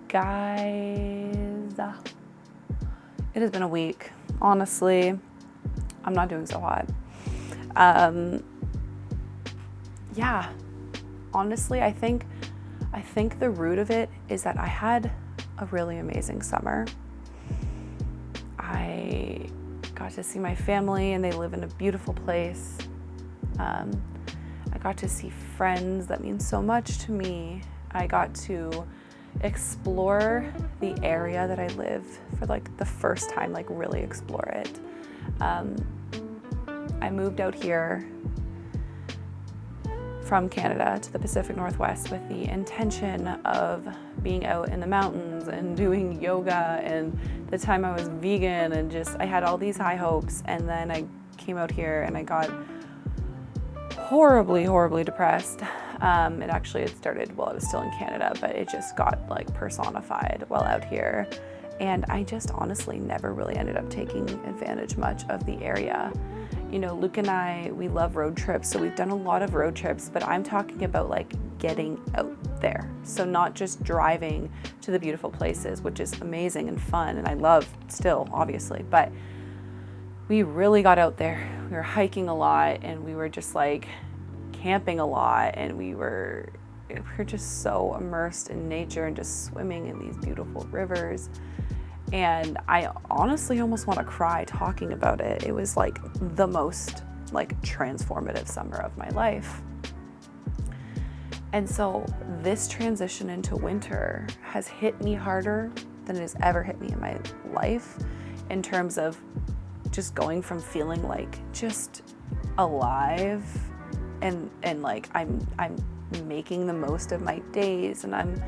guys. It has been a week. Honestly, I'm not doing so hot. Yeah, honestly, I think the root of it is that I had a really amazing summer. I got to see my family and they live in a beautiful place. I got to see friends that mean so much to me. I got to explore the area that I live for like the first time, like really explore it. I moved out here from Canada to the Pacific Northwest with the intention of being out in the mountains and doing yoga, and the time I was vegan, and just I had all these high hopes, and then I came out here and I got horribly depressed. It started while I was still in Canada, but it just got like personified while out here. And I just honestly never really ended up taking advantage much of the area. You know, Luke and I, we love road trips, so we've done a lot of road trips, but I'm talking about like getting out there. So not just driving to the beautiful places, which is amazing and fun, and I love still, obviously, but we really got out there. We were hiking a lot, and we were just like camping a lot, and we were just so immersed in nature and just swimming in these beautiful rivers. And I honestly almost want to cry talking about it. It was like the most like transformative summer of my life. And so this transition into winter has hit me harder than it has ever hit me in my life, in terms of just going from feeling like just alive and like I'm making the most of my days, and I'm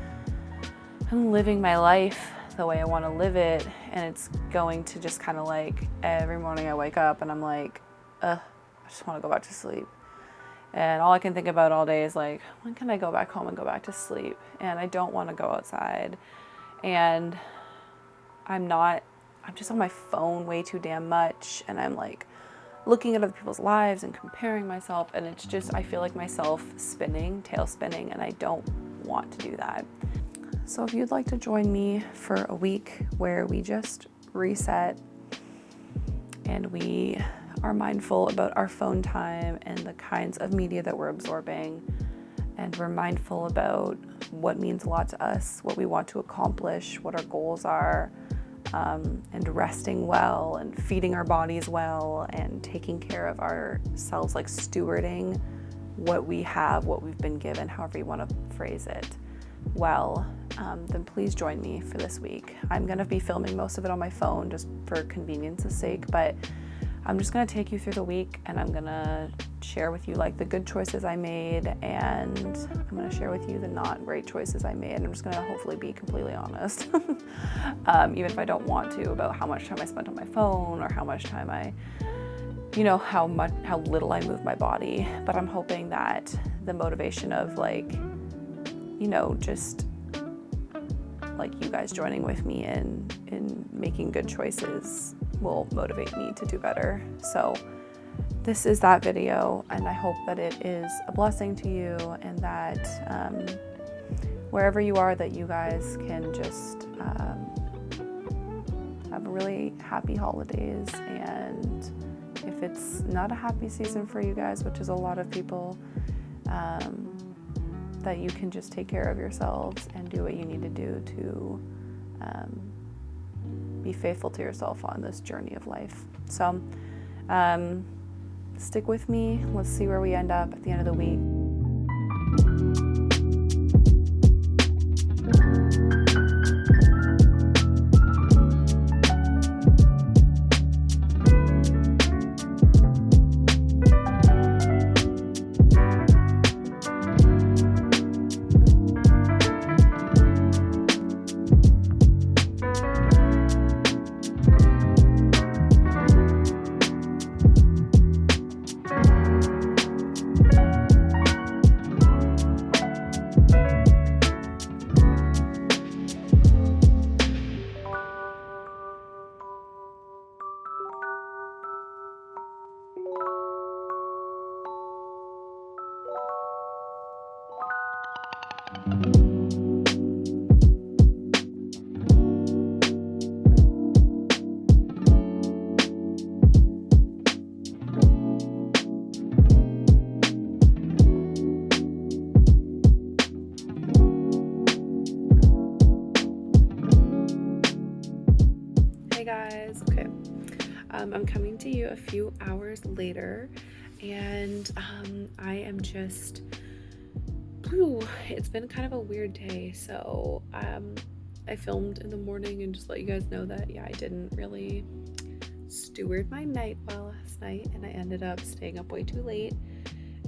living my life the way I want to live it, and it's going to just kind of like every morning I wake up and I'm like, I just want to go back to sleep. And all I can think about all day is like, when can I go back home and go back to sleep? And I don't want to go outside. And I'm just on my phone way too damn much. And I'm like looking at other people's lives and comparing myself. And it's just, I feel like myself tail spinning, and I don't want to do that. So if you'd like to join me for a week where we just reset and we are mindful about our phone time and the kinds of media that we're absorbing, and we're mindful about what means a lot to us, what we want to accomplish, what our goals are, and resting well and feeding our bodies well and taking care of ourselves, like stewarding what we have, what we've been given, however you want to phrase it, then please join me for this week. I'm going to be filming most of it on my phone just for convenience's sake, but I'm just going to take you through the week, and I'm going to share with you like the good choices I made, and I'm going to share with you the not great choices I made, and I'm just going to hopefully be completely honest, even if I don't want to, about how much time I spent on my phone or how much time how little I move my body. But I'm hoping that the motivation of just like you guys joining with me in making good choices will motivate me to do better. So this is that video, and I hope that it is a blessing to you, and that wherever you are, that you guys can just have really happy holidays. And if it's not a happy season for you guys, which is a lot of people, that you can just take care of yourselves and do what you need to do to be faithful to yourself on this journey of life. So stick with me. Let's see where we end up at the end of the week. I'm coming to you a few hours later, and I am just, it's been kind of a weird day. So I filmed in the morning and just let you guys know that, yeah, I didn't really steward my night well last night, and I ended up staying up way too late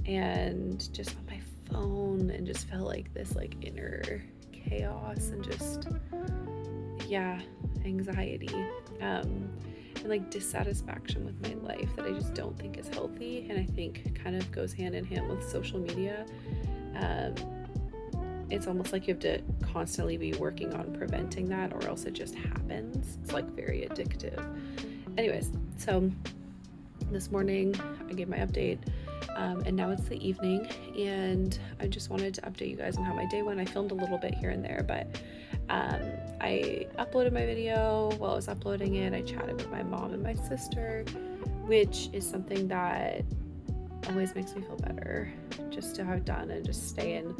and just on my phone, and just felt like this like inner chaos and just, yeah, anxiety and like dissatisfaction with my life that I just don't think is healthy, and I think kind of goes hand in hand with social media. It's almost like you have to constantly be working on preventing that, or else it just happens. It's like very addictive. Anyways, so this morning I gave my update, and now it's the evening, and I just wanted to update you guys on how my day went. I filmed a little bit here and there, but I uploaded my video. While I was uploading it, I chatted with my mom and my sister, which is something that always makes me feel better just to have done, and just stay in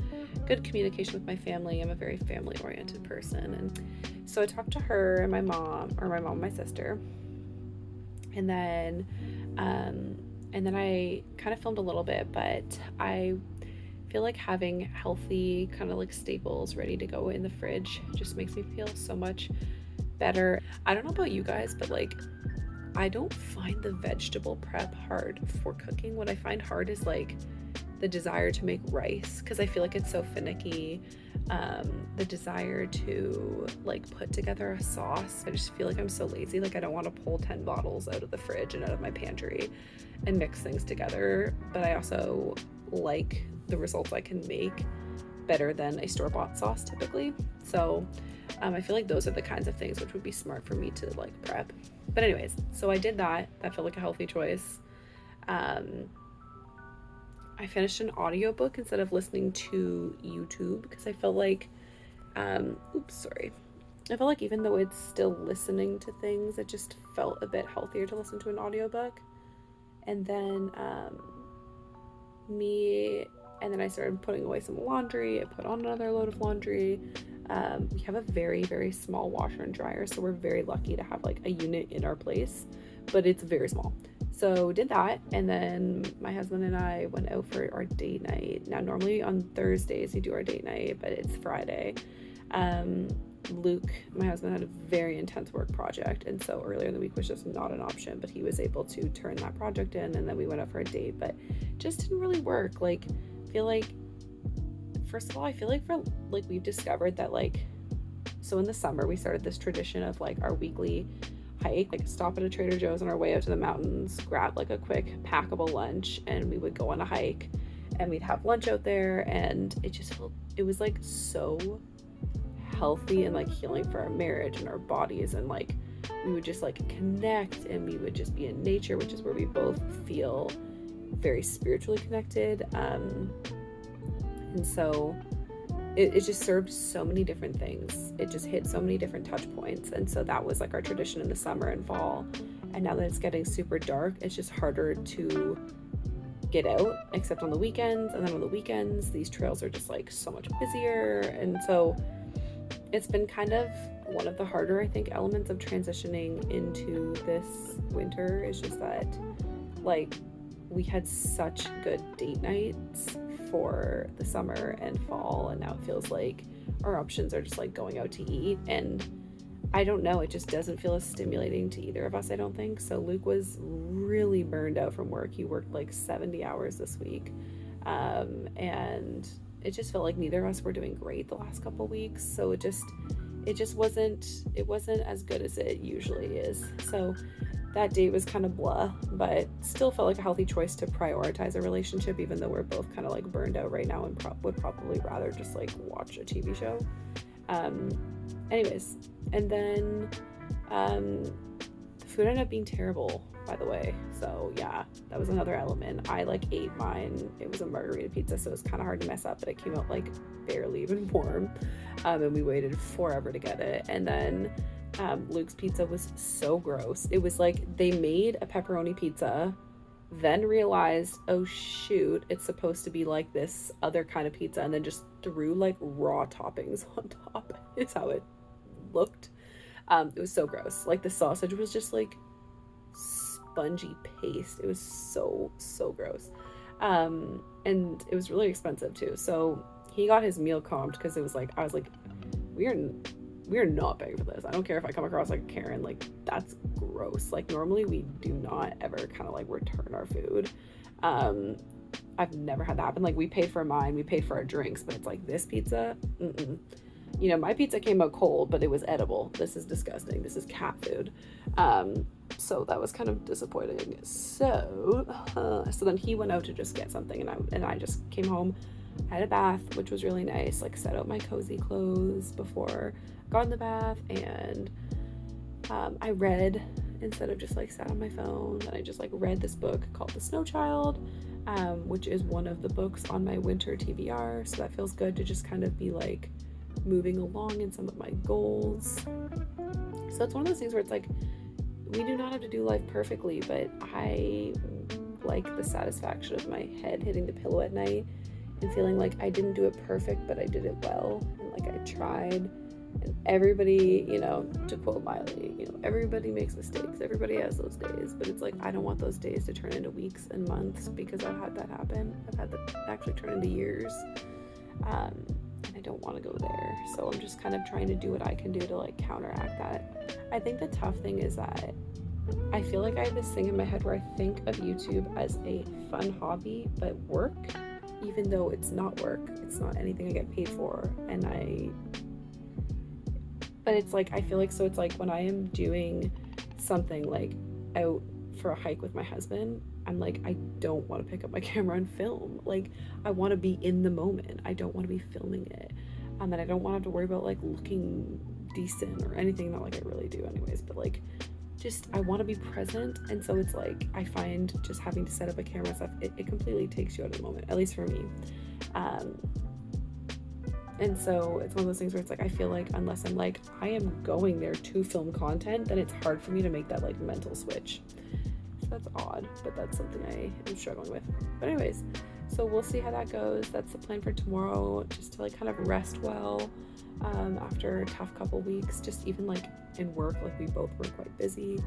good communication with my family. I'm a very family oriented person, and so I talked to her and my mom and my sister, and then I kind of filmed a little bit, but I feel like having healthy kind of like staples ready to go in the fridge just makes me feel so much better. I don't know about you guys, but like I don't find the vegetable prep hard for cooking. What I find hard is like the desire to make rice, because I feel like it's so finicky. The desire to like put together a sauce. I just feel like I'm so lazy. Like I don't want to pull 10 bottles out of the fridge and out of my pantry and mix things together. But I also like the results I can make better than a store-bought sauce typically. So I feel like those are the kinds of things which would be smart for me to like prep. But anyways, so I did that. That felt like a healthy choice. I finished an audiobook instead of listening to YouTube, because I felt like, I felt like even though it's still listening to things, it just felt a bit healthier to listen to an audiobook. And then I started putting away some laundry. I put on another load of laundry. We have a very, very small washer and dryer, so we're very lucky to have like a unit in our place, but it's very small. So did that, and then my husband and I went out for our date night. Now normally on Thursdays we do our date night, but it's Friday. Luke, my husband, had a very intense work project, and so earlier in the week was just not an option, but he was able to turn that project in, and then we went out for a date, but just didn't really work. Like, first of all, I feel like we've discovered that so in the summer we started this tradition of like our weekly hike, like stop at a Trader Joe's on our way out to the mountains, grab like a quick packable lunch, and we would go on a hike, and we'd have lunch out there, and it was like so healthy and like healing for our marriage and our bodies, and like we would just like connect, and we would just be in nature, which is where we both feel very spiritually connected, and so it just served so many different things. It just hit so many different touch points, and so that was like our tradition in the summer and fall. And now that it's getting super dark, it's just harder to get out, except on the weekends, and then on the weekends these trails are just like so much busier, and so it's been kind of one of the harder, I think, elements of transitioning into this winter, is just that like we had such good date nights for the summer and fall, and now it feels like our options are just like going out to eat, and I don't know, it just doesn't feel as stimulating to either of us, I don't think. So Luke was really burned out from work. He worked like 70 hours this week, and it just felt like neither of us were doing great the last couple weeks, so it wasn't as good as it usually is. So that date was kind of blah, but still felt like a healthy choice to prioritize a relationship, even though we're both kind of like burned out right now and would probably rather just like watch a TV show. Anyways, and then the food ended up being terrible, by the way. So yeah, that was another element. I like ate mine. It was a margarita pizza, so it was kind of hard to mess up, but it came out like barely even warm, and we waited forever to get it. And then Luke's pizza was so gross. It was like they made a pepperoni pizza, then realized, oh shoot, it's supposed to be like this other kind of pizza, and then just threw like raw toppings on top is how it looked. It was so gross. Like the sausage was just like spongy paste. It was so gross. And it was really expensive too. So he got his meal comped because it was like, I was like, we are not paying for this. I don't care if I come across like Karen, like that's gross. Like normally we do not ever kind of like return our food. I've never had that happen. Like we paid for mine, we paid for our drinks, but it's like this pizza, you know, my pizza came out cold, but it was edible. This is disgusting. This is cat food. So that was kind of disappointing. So then he went out to just get something, and I just came home, had a bath, which was really nice. Like set out my cozy clothes before I got in the bath, and I read instead of just like sat on my phone. And I just like read this book called The Snow Child, which is one of the books on my winter TBR. So that feels good to just kind of be like moving along in some of my goals. So it's one of those things where it's like, we do not have to do life perfectly, but I like the satisfaction of my head hitting the pillow at night and feeling like I didn't do it perfect, but I did it well, and like I tried. And everybody, you know, to quote Miley, you know, everybody makes mistakes, everybody has those days, but it's like I don't want those days to turn into weeks and months, because I've had that happen. I've had that actually turn into years, and I don't want to go there. So I'm just kind of trying to do what I can do to like counteract that. I think the tough thing is that I feel like I have this thing in my head where I think of YouTube as a fun hobby, but work, even though it's not work, it's not anything I get paid for. But it's like, I feel like, so it's like when I am doing something like out for a hike with my husband, I'm like, I don't want to pick up my camera and film. Like, I want to be in the moment. I don't want to be filming it. And I don't want to have to worry about like looking decent or anything. Not like I really do anyways, but like, just, I want to be present. And so it's like, I find just having to set up a camera and stuff, it completely takes you out of the moment, at least for me. And so it's one of those things where it's like, I feel like unless I'm like, I am going there to film content, then it's hard for me to make that like mental switch. So that's odd, but that's something I am struggling with. But anyways, so we'll see how that goes. That's the plan for tomorrow, just to like kind of rest well after a tough couple weeks, just even like in work, like we both were quite busy.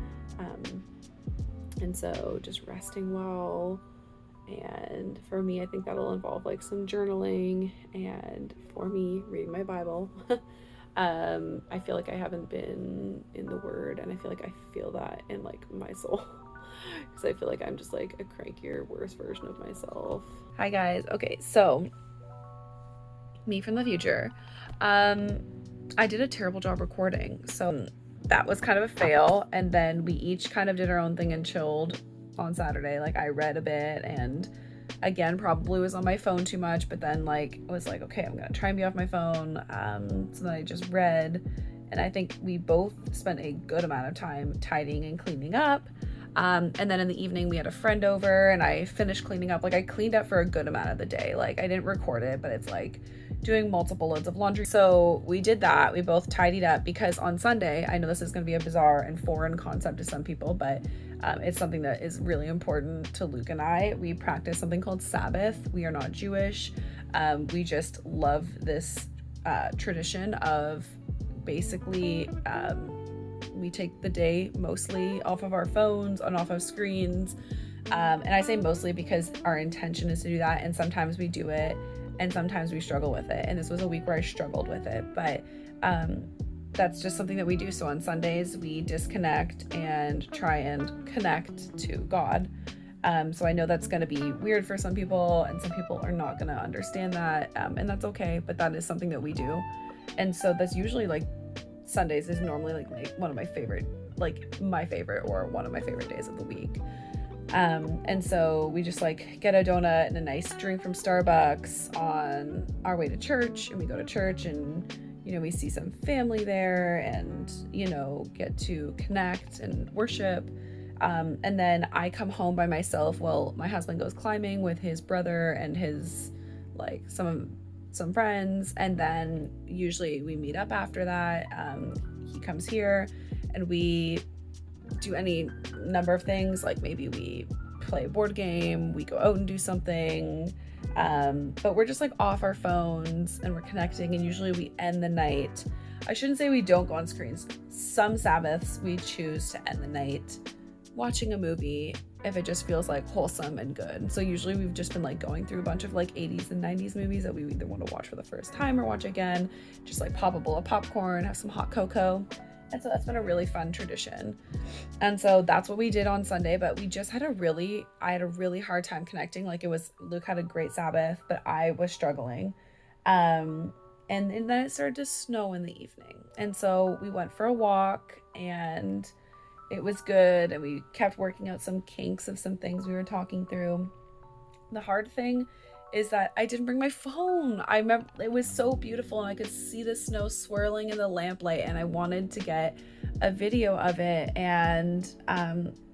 And so just resting well. And for me, I think that'll involve like some journaling, and for me, reading my Bible. I feel like I haven't been in the Word, and I feel like I feel that in like my soul, because I feel like I'm just like a crankier, worse version of myself. Hi guys. Okay, so me from the future. I did a terrible job recording, so that was kind of a fail. And then we each kind of did our own thing and chilled on Saturday. Like I read a bit, and again probably was on my phone too much, but then like was like, okay, I'm gonna try and be off my phone. So then I just read, and I think we both spent a good amount of time tidying and cleaning up. And then in the evening we had a friend over, and I finished cleaning up. Like I cleaned up for a good amount of the day. Like I didn't record it, but it's like doing multiple loads of laundry. So we did that. We both tidied up, because on Sunday, I know this is going to be a bizarre and foreign concept to some people, but it's something that is really important to Luke and I. We practice something called Sabbath. We are not Jewish. We just love this tradition of basically we take the day mostly off of our phones and off of screens. And I say mostly because our intention is to do that, and sometimes we do it and sometimes we struggle with it. And this was a week where I struggled with it, but that's just something that we do. So on Sundays we disconnect and try and connect to God. So I know that's going to be weird for some people, and some people are not going to understand that, and that's okay, but that is something that we do. And so that's usually like Sundays is normally like one of my favorite, like my favorite or one of my favorite days of the week. And so we just like get a donut and a nice drink from Starbucks on our way to church, and we go to church, and you know, we see some family there, and you know, get to connect and worship. And then I come home by myself. Well, my husband goes climbing with his brother and his like some friends, and then usually we meet up after that. He comes here and we do any number of things, like maybe we play a board game, we go out and do something, but we're just like off our phones and we're connecting. And usually we end the night, I shouldn't say we don't go on screens, some Sabbaths we choose to end the night watching a movie if it just feels like wholesome and good. So usually we've just been like going through a bunch of like 80s and 90s movies that we either want to watch for the first time or watch again, just like pop a bowl of popcorn, have some hot cocoa. And so that's been a really fun tradition. And so that's what we did on Sunday, but we just had I had a really hard time connecting. Like Luke had a great Sabbath, but I was struggling. And then it started to snow in the evening. And so we went for a walk and it was good. And we kept working out some kinks of some things we were talking through. The hard thing is that I didn't bring my phone. I remember it was so beautiful and I could see the snow swirling in the lamplight and I wanted to get a video of it, and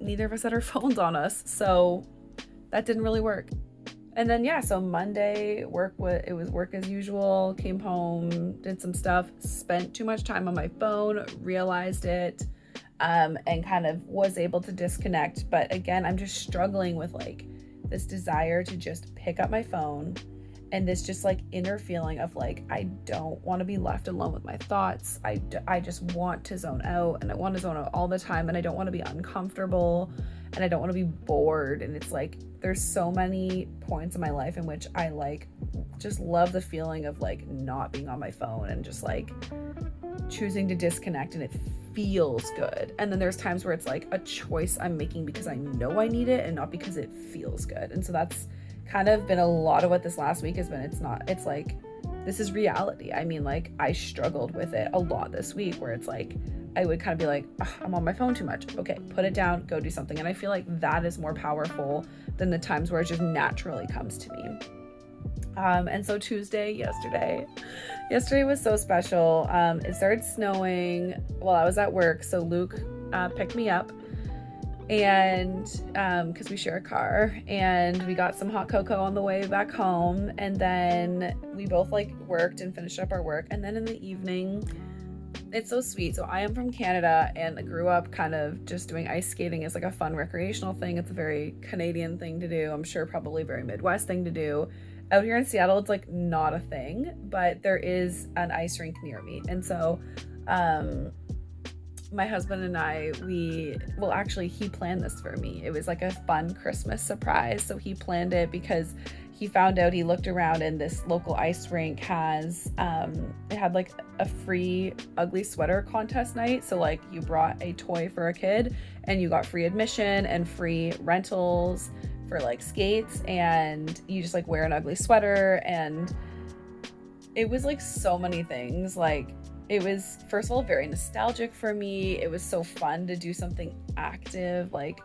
neither of us had our phones on us. So that didn't really work. And then, so Monday it was work as usual, came home, did some stuff, spent too much time on my phone, realized it, and kind of was able to disconnect. But again, I'm just struggling with like this desire to just pick up my phone and this just like inner feeling of like, I don't want to be left alone with my thoughts. I just want to zone out, and I want to zone out all the time, and I don't want to be uncomfortable, and I don't want to be bored. And it's like, there's so many points in my life in which I like just love the feeling of like not being on my phone and just like choosing to disconnect, and it feels good. And then there's times where it's like a choice I'm making because I know I need it and not because it feels good. And so that's kind of been a lot of what this last week has been. It's like, this is reality. I mean, like, I struggled with it a lot this week where it's like, I would kind of be like, I'm on my phone too much. Okay, put it down, go do something. And I feel like that is more powerful than the times where it just naturally comes to me. And so yesterday was so special. It started snowing while I was at work. So Luke picked me up, and because we share a car, and we got some hot cocoa on the way back home, and then we both like worked and finished up our work. And then in the evening, it's so sweet. So I am from Canada and I grew up kind of just doing ice skating as like a fun recreational thing. It's a very Canadian thing to do. I'm sure probably very Midwest thing to do. Out here in Seattle, it's like not a thing, but there is an ice rink near me. And so my husband and I, he planned this for me. It was like a fun Christmas surprise. So he planned it because he found out, he looked around, and this local ice rink has, it had like a free ugly sweater contest night. So like you brought a toy for a kid and you got free admission and free rentals for like skates, and you just like wear an ugly sweater. And it was like so many things. Like, it was, first of all, very nostalgic for me. It was so fun to do something active. Like,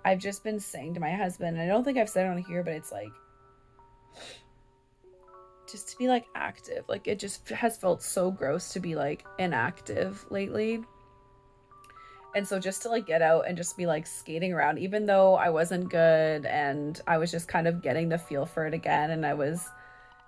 I've just been saying to my husband, and I don't think I've said it on here, but it's like, just to be like active. Like, it just has felt so gross to be like inactive lately. And so just to like get out and just be like skating around, even though I wasn't good and I was just kind of getting the feel for it again, and I was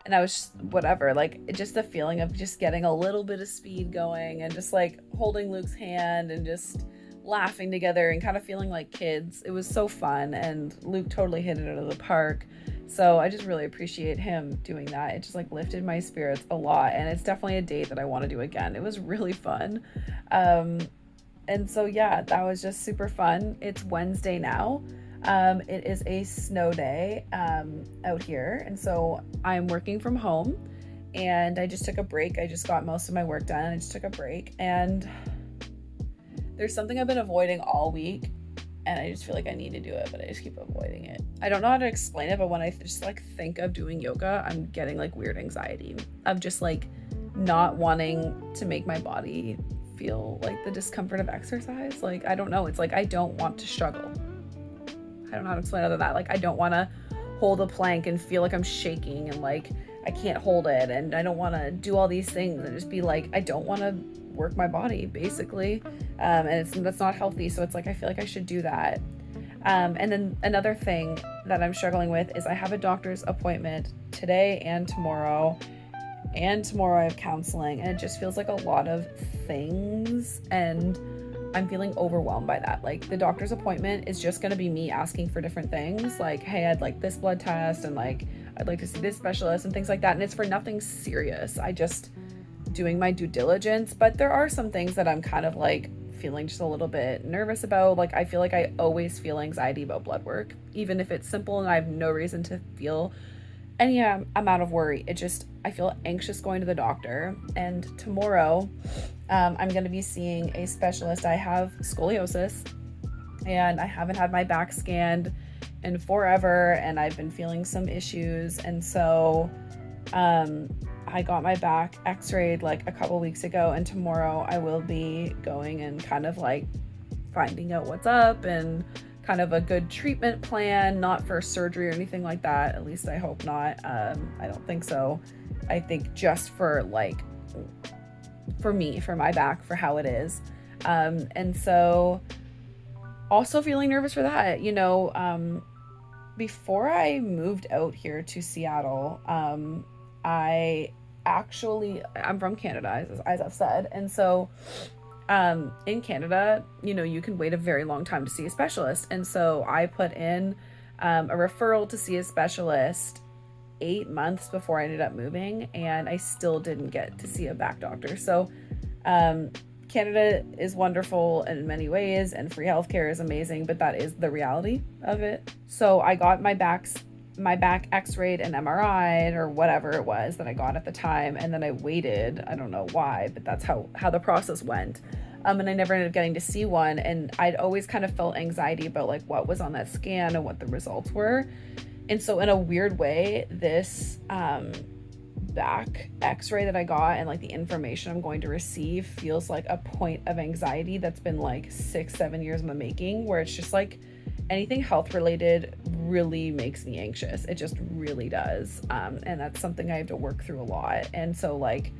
just, whatever, like just the feeling of just getting a little bit of speed going and just like holding Luke's hand and just laughing together and kind of feeling like kids. It was so fun, and Luke totally hit it out of the park. So I just really appreciate him doing that. It just like lifted my spirits a lot, and it's definitely a date that I want to do again. It was really fun. And so that was just super fun. It's Wednesday now. It is a snow day out here, and so I'm working from home, and I just took a break. I just got most of my work done. I just took a break, and there's something I've been avoiding all week, and I just feel like I need to do it, but I just keep avoiding it. I don't know how to explain it, but when I just like think of doing yoga, I'm getting like weird anxiety of just like not wanting to make my body feel like the discomfort of exercise. Like, I don't know. It's like, I don't want to struggle. I don't know how to explain other than that. Like, I don't want to hold a plank and feel like I'm shaking and like I can't hold it, and I don't want to do all these things and just be like, I don't want to work my body basically, and that's not healthy. So it's like, I feel like I should do that. And then another thing that I'm struggling with is I have a doctor's appointment today and tomorrow I have counseling, and it just feels like a lot of things, and I'm feeling overwhelmed by that. Like, the doctor's appointment is just going to be me asking for different things, like, hey, I'd like this blood test, and like I'd like to see this specialist and things like that. And it's for nothing serious. I just doing my due diligence, but there are some things that I'm kind of like feeling just a little bit nervous about. Like, I feel like I always feel anxiety about blood work, even if it's simple and I have no reason to feel any amount of worry. I feel anxious going to the doctor. And tomorrow, I'm going to be seeing a specialist. I have scoliosis and I haven't had my back scanned in forever, and I've been feeling some issues. And so, I got my back x-rayed like a couple weeks ago, and tomorrow I will be going and kind of like finding out what's up and kind of a good treatment plan, not for surgery or anything like that. At least I hope not. I don't think so. I think just for like, for me, for my back, for how it is. And so also feeling nervous for that, you know. Before I moved out here to Seattle, I'm from Canada, as I've said. And so in Canada, you know, you can wait a very long time to see a specialist. And so I put in a referral to see a specialist 8 months before I ended up moving, and I still didn't get to see a back doctor. So Canada is wonderful in many ways, and free healthcare is amazing, but that is the reality of it. So I got my back x-rayed and MRI'd or whatever it was that I got at the time, and then I waited. I don't know why, but that's how the process went. And I never ended up getting to see one, and I'd always kind of felt anxiety about like what was on that scan and what the results were. And so in a weird way, this back x-ray that I got and like the information I'm going to receive feels like a point of anxiety that's been like 6-7 years in the making, where it's just like anything health related really makes me anxious. It just really does. And that's something I have to work through a lot. And so like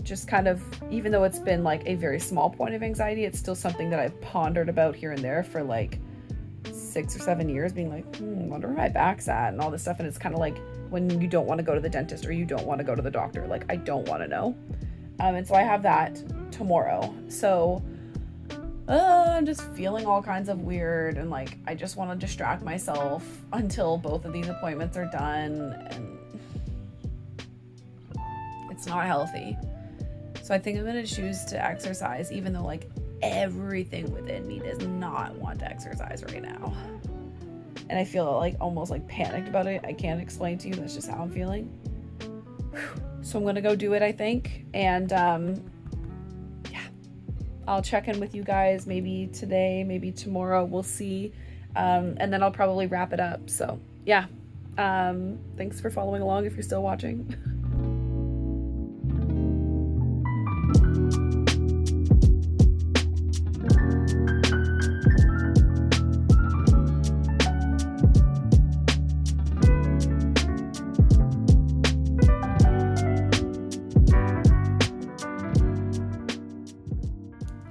just kind of, even though it's been like a very small point of anxiety, it's still something that I've pondered about here and there for like 6 or 7 years, being like, wonder where my back's at and all this stuff. And it's kind of like when you don't want to go to the dentist or you don't want to go to the doctor, like I don't want to know. And so I have that tomorrow. So I'm just feeling all kinds of weird, and like I just want to distract myself until both of these appointments are done, and it's not healthy. So I think I'm going to choose to exercise, even though like everything within me does not want to exercise right now. And I feel like almost like panicked about it. I can't explain to you. That's just how I'm feeling. So I'm going to go do it, I think. And yeah, I'll check in with you guys maybe today, maybe tomorrow. We'll see. And then I'll probably wrap it up. So yeah. Thanks for following along if you're still watching.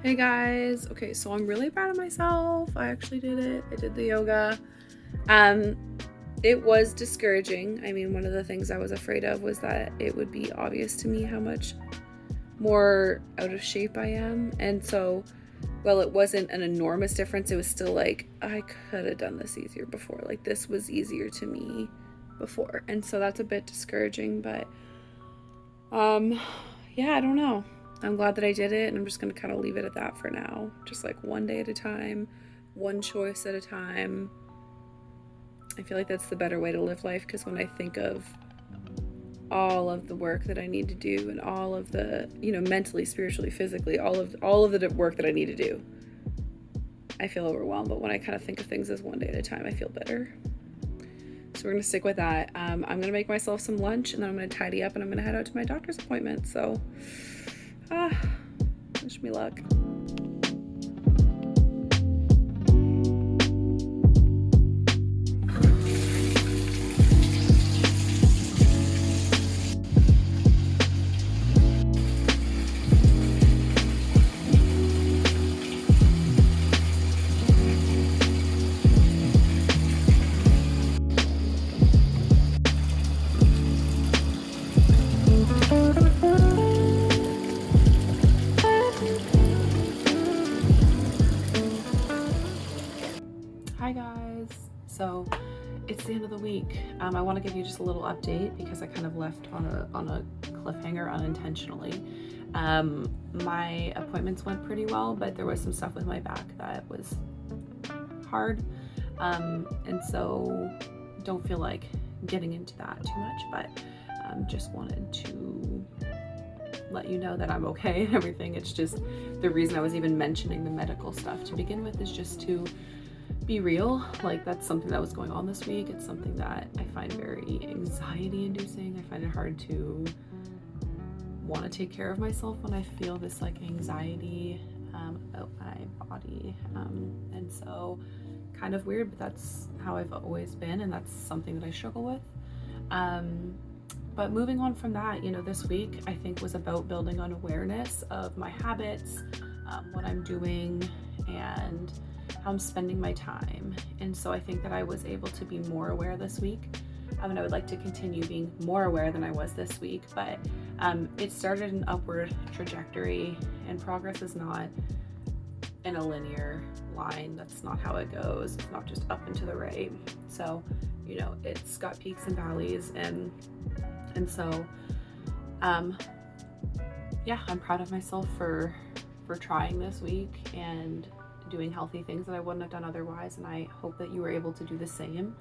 Hey guys, okay, so I'm really proud of myself. I actually did it. I did the yoga. It was discouraging. I mean, one of the things I was afraid of was that it would be obvious to me how much more out of shape I am. And so, well, it wasn't an enormous difference. It was still like, I could have done this easier before. Like, this was easier to me before. And so that's a bit discouraging, but yeah, I don't know. I'm glad that I did it, and I'm just going to kind of leave it at that for now. Just like one day at a time, one choice at a time. I feel like that's the better way to live life, because when I think of all of the work that I need to do and all of the, you know, mentally, spiritually, physically, all of the work that I need to do, I feel overwhelmed. But when I kind of think of things as one day at a time, I feel better. So we're going to stick with that. I'm going to make myself some lunch, and then I'm going to tidy up, and I'm going to head out to my doctor's appointment. So wish me luck. Hi guys, so it's the end of the week. I want to give you just a little update because I kind of left on a cliffhanger unintentionally. My appointments went pretty well, but there was some stuff with my back that was hard. And so don't feel like getting into that too much, but just wanted to let you know that I'm okay and everything. It's just the reason I was even mentioning the medical stuff to begin with is just to be real. Like, that's something that was going on this week. It's something that I find very anxiety inducing. I find it hard to want to take care of myself when I feel this like anxiety about my body, and so kind of weird, but that's how I've always been, and that's something that I struggle with. But moving on from that, you know, this week I think was about building on awareness of my habits, what I'm doing, and how I'm spending my time. And so I think that I was able to be more aware this week. And I would like to continue being more aware than I was this week, but it started an upward trajectory, and progress is not in a linear line. That's not how it goes. It's not just up and to the right. So, you know, it's got peaks and valleys, and so yeah, I'm proud of myself for trying this week and doing healthy things that I wouldn't have done otherwise, and I hope that you were able to do the same.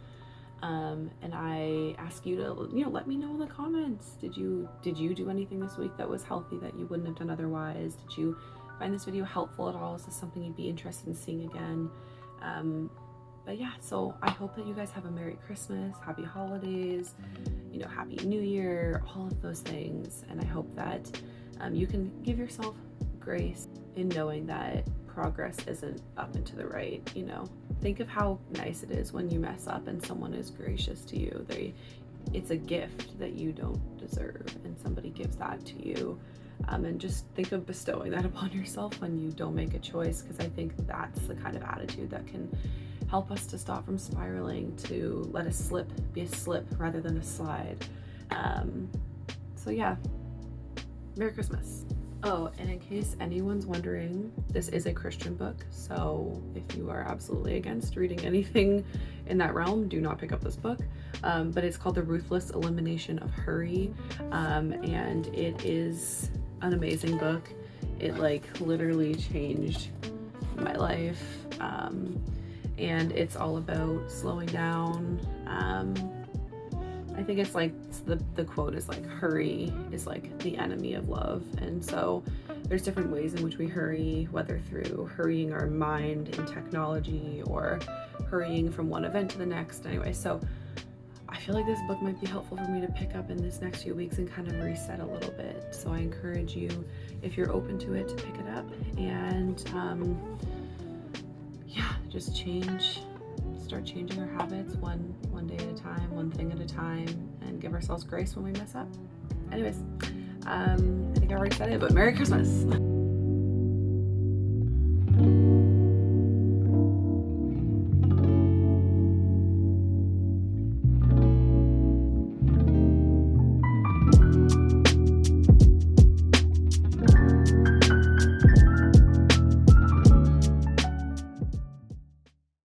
And I ask you to, you know, let me know in the comments. Did you do anything this week that was healthy that you wouldn't have done otherwise? Did you find this video helpful at all? Is this something you'd be interested in seeing again? But yeah, so I hope that you guys have a Merry Christmas, Happy Holidays, you know, Happy New Year, all of those things. And I hope that you can give yourself grace in knowing that progress isn't up and to the right. You know, think of how nice it is when you mess up and someone is gracious to you. It's a gift that you don't deserve, and somebody gives that to you. And just think of bestowing that upon yourself when you don't make a choice, because I think that's the kind of attitude that can help us to stop from spiraling, to let a slip be a slip rather than a slide. So yeah, Merry Christmas. Oh, and in case anyone's wondering, this is a Christian book, so if you are absolutely against reading anything in that realm, do not pick up this book. But it's called The Ruthless Elimination of Hurry, and it is an amazing book. It like literally changed my life, and it's all about slowing down. I think it's like the quote is like, hurry is like the enemy of love. And so there's different ways in which we hurry, whether through hurrying our mind in technology or hurrying from one event to the next. Anyway, so I feel like this book might be helpful for me to pick up in this next few weeks and kind of reset a little bit. So I encourage you, if you're open to it, to pick it up and yeah, just start changing our habits one day at a time, one thing at a time, and give ourselves grace when we mess up. Anyways, I think I already said it, but Merry Christmas.